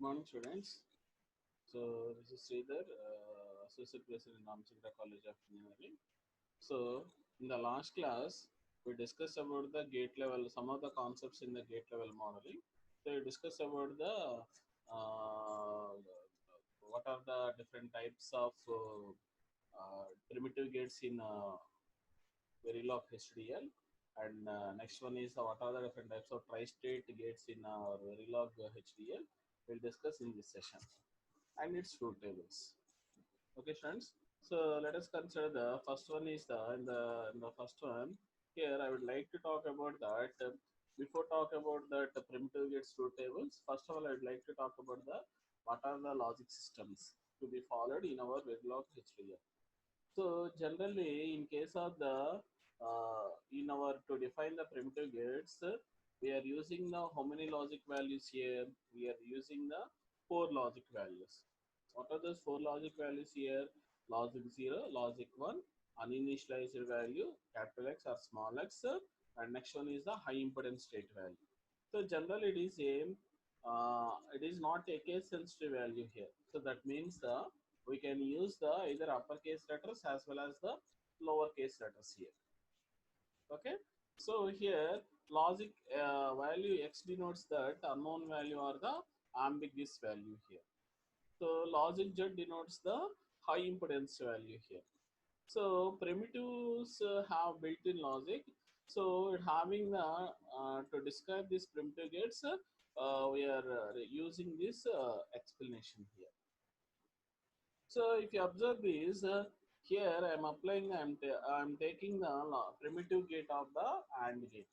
Morning, students. So this is Sridhar, Associate President in Ramchandra College of Engineering. So in the last class, we discussed about the gate level, some of the concepts in the gate level modeling. So we discussed about the what are the different types of primitive gates in Verilog HDL, and next one is what are the different types of tri-state gates in our Verilog HDL. We'll discuss in this session and its truth tables. Okay, friends. So let us consider the first one is the first one. Here I would like to talk about that. Before talk about that primitive gates truth tables, first of all I would like to talk about the what are the logic systems to be followed in our Verilog HDL. So generally, in case of the in our to define the primitive gates, we are using the how many logic values here? We are using the four logic values. What are those four logic values here? Logic 0, logic 1, uninitialized value, capital X or small x, and next one is the high impedance state value. So generally it is not a case sensitive value here. So that means we can use the either uppercase letters as well as the lowercase letters here. Okay. So here logic value x denotes that unknown value or the ambiguous value here. So logic Z denotes the high impedance value here. So primitives have built-in logic. So having the to describe this primitive gates, we are using this explanation here. So if you observe this, here I am applying, I am taking the primitive gate of the AND gate.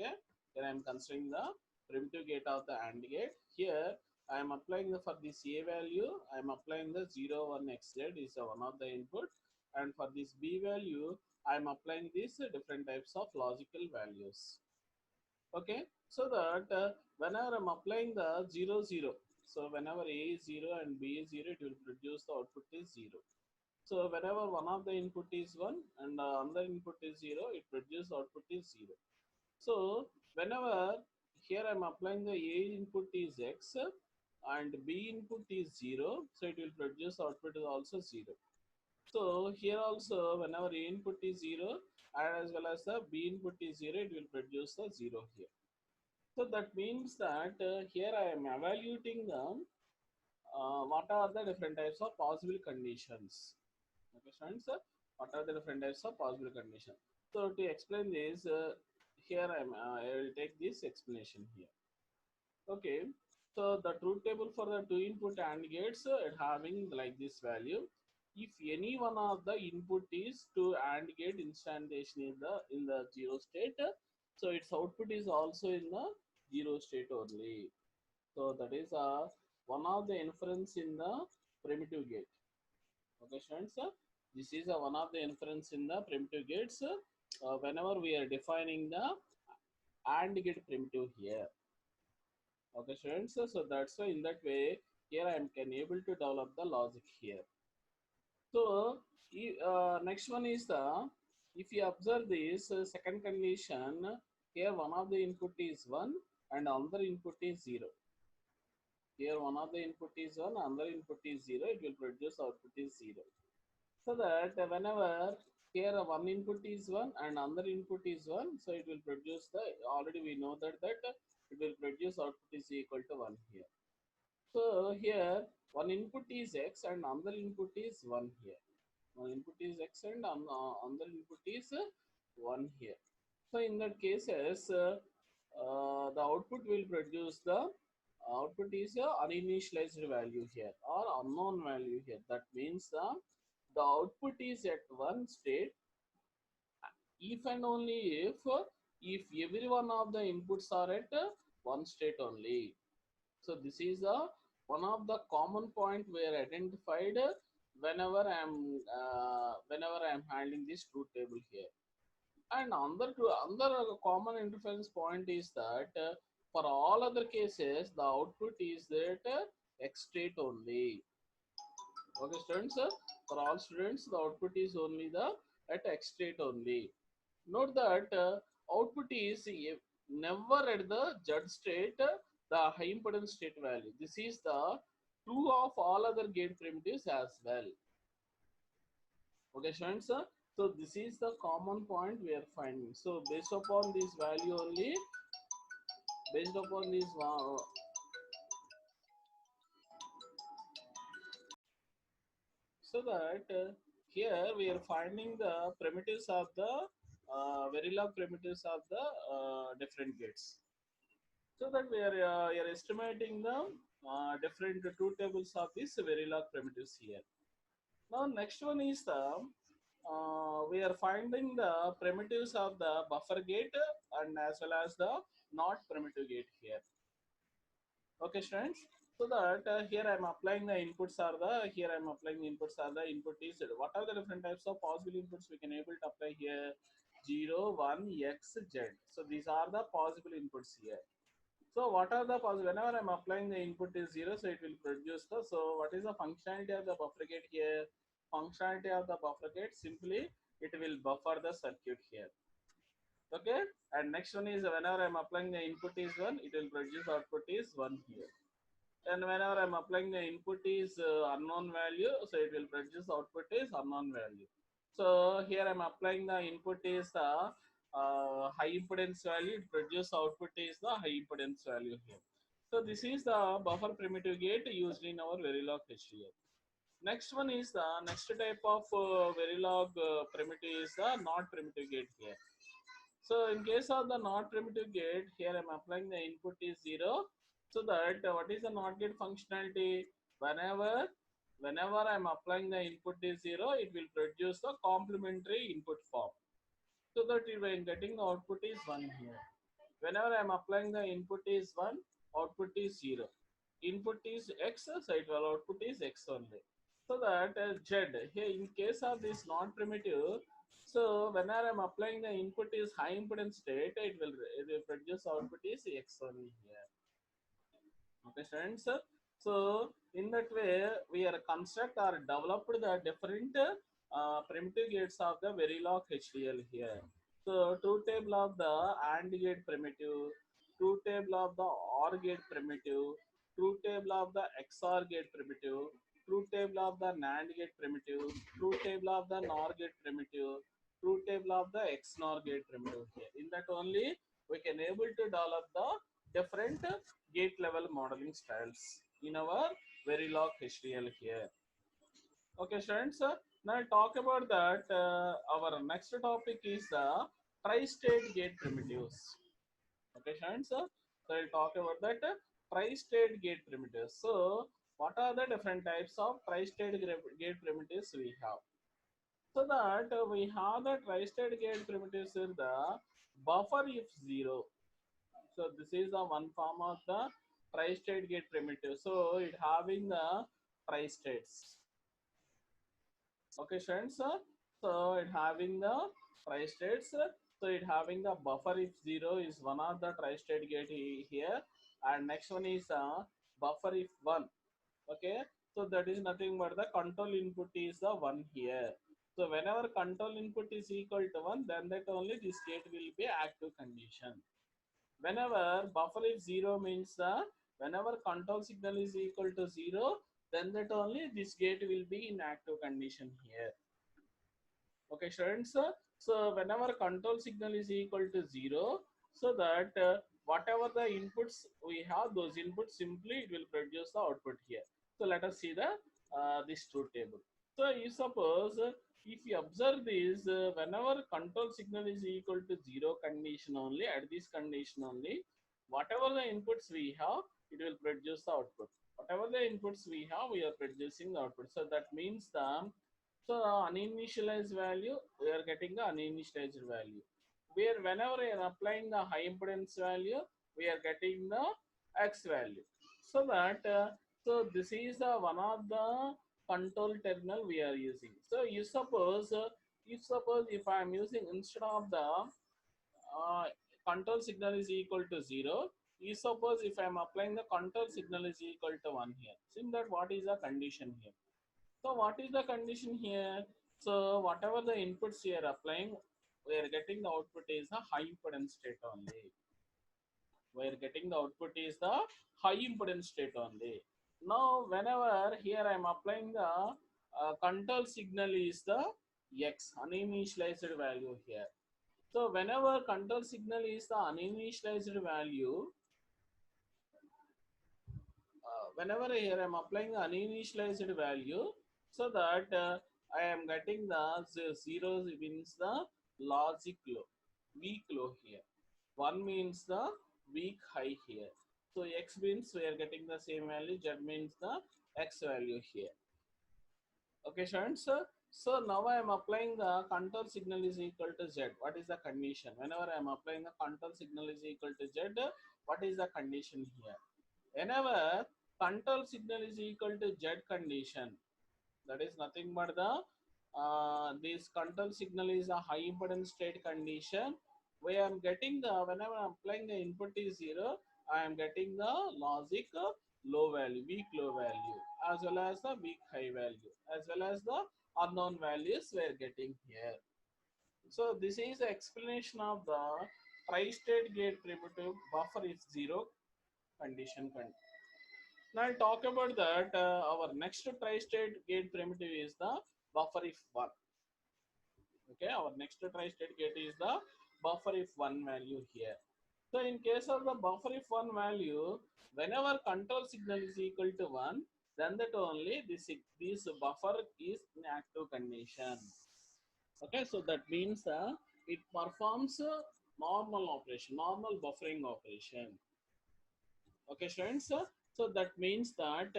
Okay, here I am considering the primitive gate of the AND gate. Here I am applying the for this A value, I am applying the 0, 1, xz is one of the input, and for this B value, I am applying these different types of logical values. Okay, so that whenever I'm applying the 0, 0, so whenever A is 0 and B is 0, it will produce the output is 0. So whenever one of the input is 1 and another input is 0, it produces output is 0. So whenever here I'm applying the A input is X and B input is 0, so it will produce output is also 0. So here also whenever A input is 0 and as well as the B input is 0, it will produce the 0 here. So that means that here I am evaluating the what are the different types of possible conditions. Okay, friends, what are the different types of possible conditions? So to explain this, here I will take this explanation here. Okay, so the truth table for the two input AND gates it having like this value. If any one of the input is to AND gate instantiation in the 0 state, so its output is also in the 0 state only. So that is one of the inference in the primitive gate. Okay, students, this is one of the inference in the primitive gates. Whenever we are defining the AND gate primitive here. Okay, students, so that's why in that way here I am can able to develop the logic here. So next one is the if you observe this second condition here one of the input is 1 and another input is 0. Here one of the input is 1, another input is 0, it will produce output is 0. So that whenever here one input is 1 and another input is 1, so it will produce the, already we know that it will produce output is equal to 1 here. So here one input is x and another input is 1 here. One input is x and another input is 1 here. So in that cases, the output will produce the output is a uninitialized value here or unknown value here. That means the output is at one state if and only if every one of the inputs are at one state only. So this is one of the common point where identified whenever I am handling this truth table here. And another common interference point is that for all other cases, the output is that X state only. Okay, students, for all students, the output is only the at X state only. Note that output is never at the Z state the high impedance state value. This is the true of all other gate primitives as well. Okay, students. So this is the common point we are finding. So based upon this value only, based upon this so that here we are finding the primitives of the Verilog primitives of the different gates. So that we are estimating the different two tables of this Verilog primitives here. Now next one is the we are finding the primitives of the buffer gate and as well as the not primitive gate here. Okay, students. So that here I am applying the inputs are the here I am applying the inputs are the input is what are the different types of possible inputs we can able to apply here 0, 1, x, z. So these are the possible inputs here. So what are the possible whenever I am applying the input is 0, so it will produce the so what is the functionality of the buffer gate here? Functionality of the buffer gate simply it will buffer the circuit here. Okay, and next one is whenever I am applying the input is 1, it will produce output is 1 here. And whenever I'm applying the input is unknown value, so it will produce output is unknown value. So here I'm applying the input is the high impedance value, it produce output is the high impedance value here. So this is the buffer primitive gate used in our Verilog HDL. Next one is the next type of Verilog primitive is the not primitive gate here. So in case of the not primitive gate, here I'm applying the input is 0. So that what is the not gate functionality? Whenever I'm applying the input is 0, it will produce the complementary input form. So that if I'm getting the output is 1 here. Whenever I'm applying the input is 1, output is 0. Input is x, so it will output is x only. So that z here in case of this non primitive, so whenever I'm applying the input is high impedance state, it will produce output is x only here. Okay, students. So in that way, we are construct or developed the different primitive gates of the Verilog HDL here. So truth table of the AND gate primitive, truth table of the OR gate primitive, truth table of the XOR gate primitive, truth table of the NAND gate primitive, truth table of the NOR gate primitive, truth table of the XNOR gate primitive here. In that only we can able to develop the different gate level modeling styles in our Verilog HDL here. Okay, students. Now I'll talk about that. Our next topic is the tri-state gate primitives. Okay, students. So I'll talk about that tri-state gate primitives. So what are the different types of tri-state gate primitives we have? So that we have the tri-state gate primitives in the buffer if 0. So this is the one form of the tri-state gate primitive. So it having the tri-states. Okay, students. So it having the tri-states. So it having the buffer if 0 is one of the tri-state gate here, and next one is buffer if 1. Okay, so that is nothing but the control input is the 1 here. So whenever control input is equal to 1, then that only this gate will be active condition. Whenever buffer is 0 means whenever control signal is equal to 0, then that only this gate will be in active condition here. Okay, students. So whenever control signal is equal to 0, so that whatever the inputs we have, those inputs simply it will produce the output here. So let us see the this truth table. So you suppose if you observe this, whenever control signal is equal to 0 condition only, at this condition only, whatever the inputs we have, it will produce the output. Whatever the inputs we have, we are producing the output. So that means the so uninitialized value, we are getting the uninitialized value. Where whenever we are applying the high impedance value, we are getting the X value. So that so this is the one of the control terminal we are using. So you suppose if I am using instead of the uh, control signal is equal to 0, you suppose if I am applying the control signal is equal to 1 here. See that what is the condition here? So what is the condition here? So whatever the inputs we are applying, we are getting the output is a high impedance state only. We are getting the output is the high impedance state only. Now, whenever here I am applying the control signal is the X, uninitialized value here. So whenever control signal is the uninitialized value, whenever here I am applying the uninitialized value, so that I am getting the zeros means the logic low, weak low here. 1 means the weak high here. So X means we are getting the same value, Z means the X value here. Okay, students. So now I am applying the control signal is equal to Z. What is the condition? Whenever I am applying the control signal is equal to Z, what is the condition here? Whenever control signal is equal to Z condition, that is nothing but the this control signal is a high impedance state condition. Where I am getting the whenever I am applying the input is 0, I am getting the logic low value, weak low value, as well as the weak high value, as well as the unknown values we are getting here. So this is the explanation of the tri-state gate primitive buffer if 0 condition. Now I'll talk about that. Our next tri-state gate primitive is the buffer if 1. Okay, our next tri-state gate is the buffer if 1 value here. So in case of the buffer if 1 value, whenever control signal is equal to 1, then that only this buffer is in active condition. Okay, so that means it performs normal operation, normal buffering operation. Okay, students. So that means that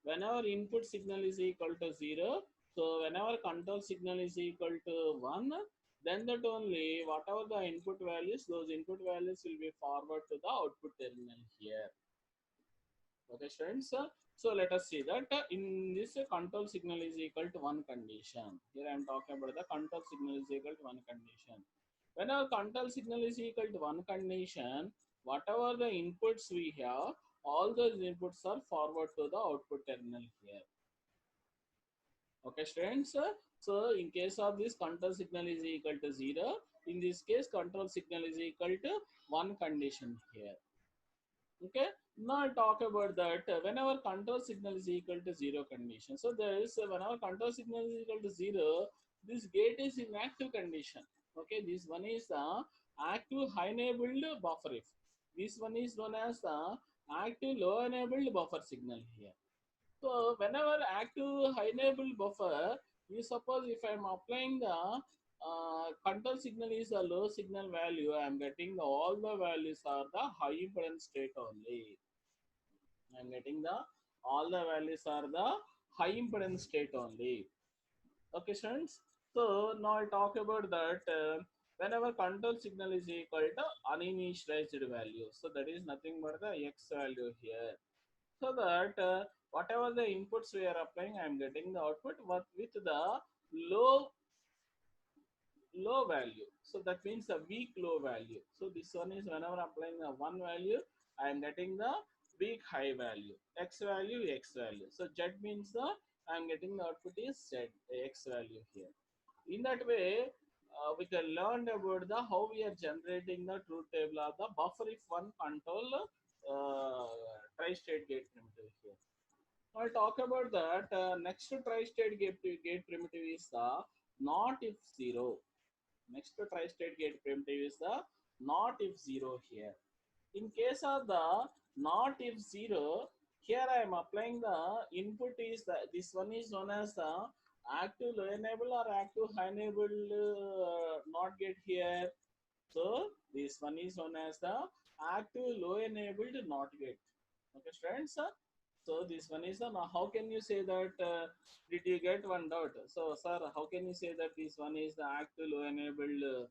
whenever input signal is equal to 0, so whenever control signal is equal to 1, then that only whatever the input values, those input values will be forward to the output terminal here. Okay, students. So let us see that in this control signal is equal to 1 condition. Here I am talking about the control signal is equal to 1 condition. Whenever control signal is equal to 1 condition, whatever the inputs we have, all those inputs are forward to the output terminal here. Okay, students. So in case of this control signal is equal to 0, in this case control signal is equal to 1 condition here. Okay, now I'll talk about that whenever control signal is equal to 0 condition. So there is whenever control signal is equal to 0, this gate is in active condition. Okay, this one is the active high enabled buffer if. This one is known as the active low enabled buffer signal here. So whenever active high enabled buffer, you suppose if I am applying the control signal is a low signal value, I am getting all the values are the high impedance state only. I am getting the all the values are the high impedance state only. Okay, students. So now I'll talk about that. Whenever control signal is equal to uninitialized value, so that is nothing but the X value here. So that whatever the inputs we are applying, I am getting the output with the low value. So that means a weak low value. So this one is whenever applying the 1 value, I am getting the weak high value, X value, X value. So Z means the I am getting the output is Z, X value here. In that way, we can learn about the how we are generating the truth table of the buffer if 1 control tri-state gate primitive here. I'll talk about that. Next tri-state gate primitive is the not if 0. Next tri-state gate primitive is the not if 0 here. In case of the not if 0, here I am applying the input is the this one is known as the active low enable or active high enabled not gate here. So this one is known as the active low enabled not gate. Okay, students. So this one is the how can you say that did you get one doubt? So sir, how can you say that this one is the active low enabled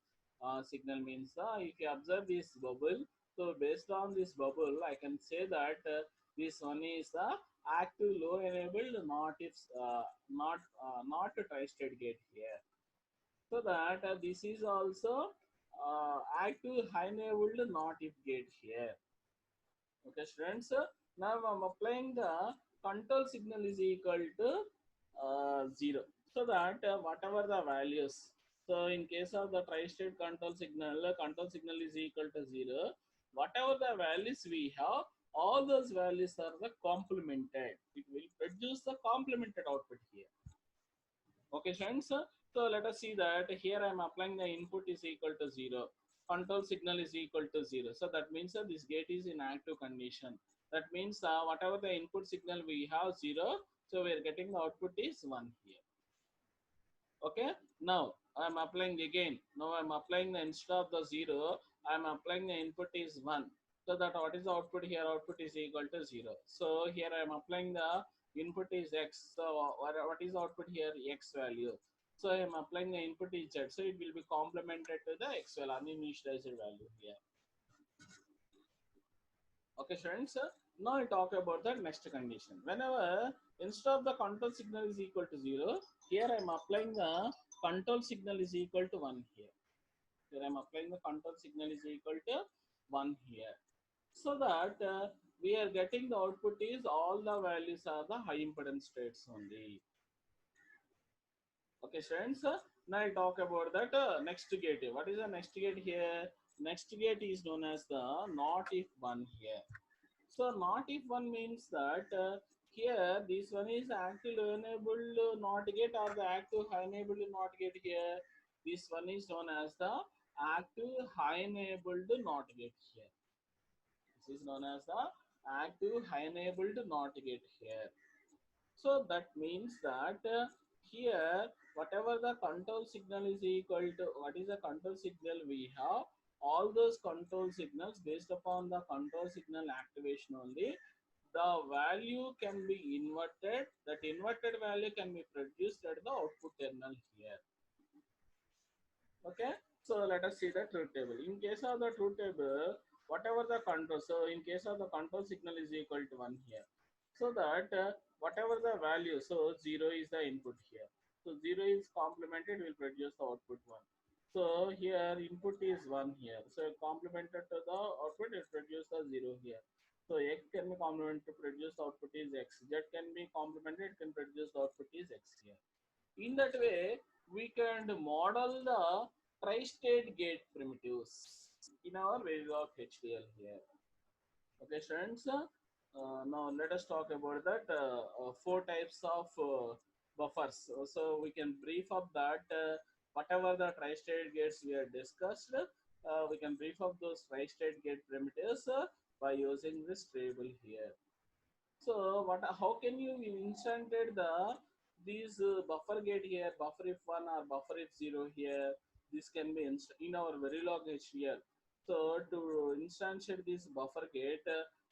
signal means if you observe this bubble, so based on this bubble, I can say that this one is the active low enabled not if not a tri-state gate here. So that this is also active high enabled not if gate here. Okay, students. Now I'm applying the control signal is equal to 0. So that whatever the values. So in case of the tri-state control signal is equal to 0. Whatever the values we have, all those values are the complemented. It will produce the complemented output here. Okay, friends. So let us see that here I am applying the input is equal to 0. Control signal is equal to 0. So that means this gate is in active condition. That means whatever the input signal we have 0. So we are getting the output is 1 here. Okay. Now I am applying again. Now I am applying the instead of the 0. I am applying the input is 1. So that what is the output here? Output is equal to 0. So here I am applying the input is x. So what is the output here? X value. So I am applying the input is z. So it will be complemented to the x value, uninitialized value here. Okay, friends. Now I talk about the next condition. Whenever instead of the control signal is equal to 0, here I am applying the control signal is equal to 1 here. Here I am applying the control signal is equal to 1 here. So that we are getting the output is all the values are the high impedance states only. Okay, friends. Now I talk about that next gate. What is the next gate here? Next gate is known as the not if one here. So not if one means that here this one is active enabled not gate or the active high enabled not gate here. This one is known as the active high enabled not gate here. This is known as the active high enabled not gate here. So that means that here whatever the control signal is equal to what is the control signal we have, all those control signals based upon the control signal activation only, the value can be inverted. That inverted value can be produced at the output terminal here. Okay, so let us see the truth table. In case of the truth table, whatever the control, so in case of the control signal is equal to 1 here, so that whatever the value, so 0 is the input here, so 0 is complemented will produce the output 1. So here input is 1 here, so complemented to the output it produce the 0 here. So x can be complemented to produce the output is x, z can be complemented can produce the output is x here. In that way, we can model the tri-state gate primitives in our Verilog HDL here. Okay, friends. Now let us talk about that four types of buffers. So we can brief up that whatever the tri-state gates we have discussed, we can brief up those tri-state gate primitives by using this table here. So what? How can you instantiate the these buffer gate here, buffer if one or buffer if zero here? This can be in our Verilog HDL. So to instantiate this buffer gate,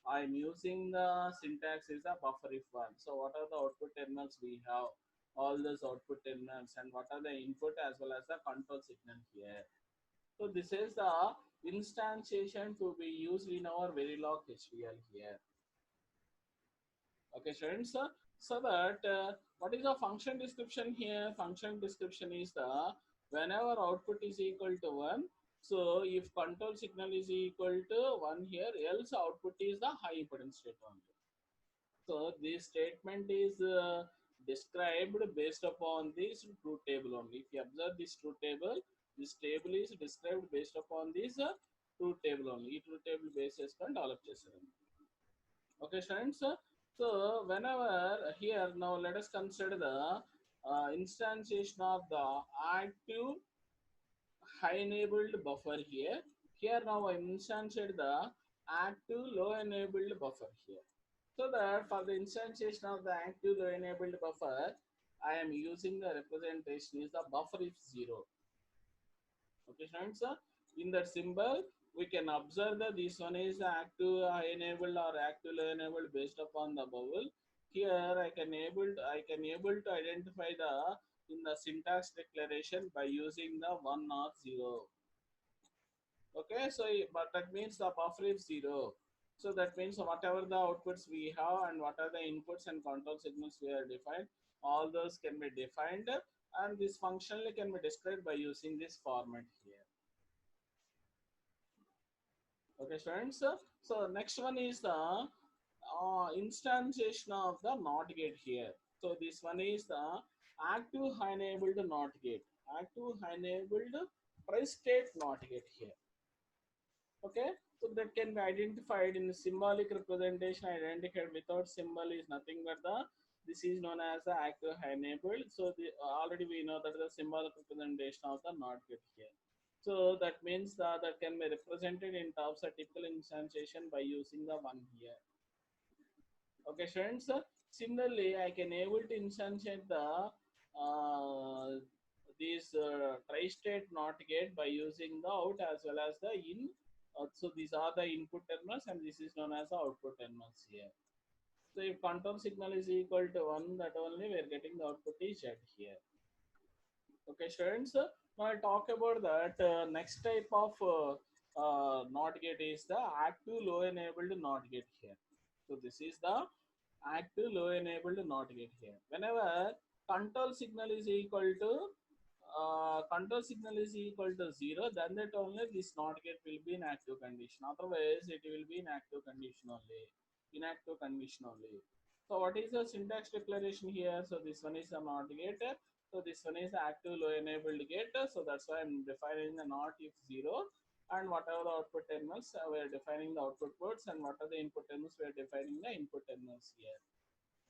I am using the syntax is a buffer if one. So what are the output terminals we have? All those output terminals and what are the input as well as the control signal here. So this is the instantiation to be used in our Verilog HDL here. Okay, students. So that what is the function description here? Function description is the whenever output is equal to 1. So if control signal is equal to 1 here, else output is the high impedance state only. So this statement is described based upon this truth table only. If you observe this table is described based upon this truth table only. ఈ truth table basis can develop చేశారు. Okay, students. So whenever here now let us consider the instantiation of the active high enabled buffer here. Here now I instantiate the active low enabled buffer here. So that for the instantiation of the active low enabled buffer, I am using the representation is the buffer if zero. Okay, friends. In that symbol, we can observe that this one is active enabled or active enabled based upon the bubble. Here I can able to identify the in the syntax declaration by using the 1 or 0. Okay, so but that means the buffer is 0. So that means whatever the outputs we have and what are the inputs and control signals we are defined, all those can be defined and this functionally can be described by using this format here. Okay, friends. So next one is the instantiation of the NOT gate here. So this one is the active high enabled NOT gate. Active high enabled tri-state NOT gate here. Okay. So that can be identified in the symbolic representation. Identified without symbol is nothing but the, this is known as the active enabled. So the, already we know that the symbolic representation of the not get here. So that means that can be represented in terms of typical instantiation by using the one here. Okay, students. Similarly, I can able to instantiate the these tri-state NOT gate by using the out as well as the in. So these are the input terminals, and this is known as the output terminals here. So if control signal is equal to 1, that only we are getting the output is Z here. Okay, students. Now I'll talk about that. Next type of NOT gate is the active low enabled NOT gate here. So this is the active low enabled NOT gate here. Whenever control signal is equal to 0, then that only this NOT gate will be in active condition. Otherwise, it will be in active condition only. Inactive condition only. So what is the syntax declaration here? So this one is a NOT gate. So this one is the active low enabled gate. So that's why I'm defining the NOT if 0, and whatever the output terminals, we are defining the output ports, and what are the input terminals, we are defining the input terminals here.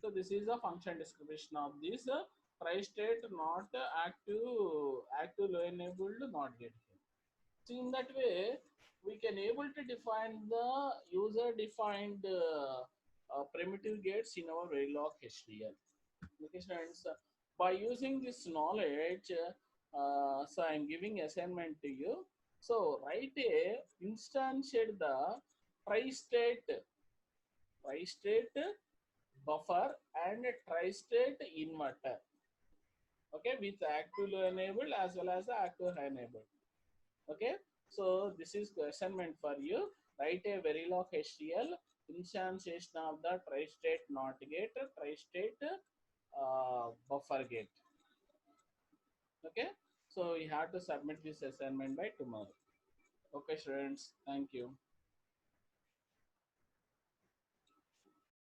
So this is a function description of this tri-state not active low enabled not gate here. So in that way, we can able to define the user defined primitive gates in our Verilog HDL. Okay, students, by using this knowledge, so I'm giving assignment to you. So write a instantiate the tri-state tri-state buffer and a tri-state inverter. Okay, with active low enabled as well as the active high enabled. Okay, so this is assignment for you. Write a Verilog HDL instantiation of the tri-state NOT gate, tri-state buffer gate. Okay, so you have to submit this assignment by tomorrow. Okay, students, thank you.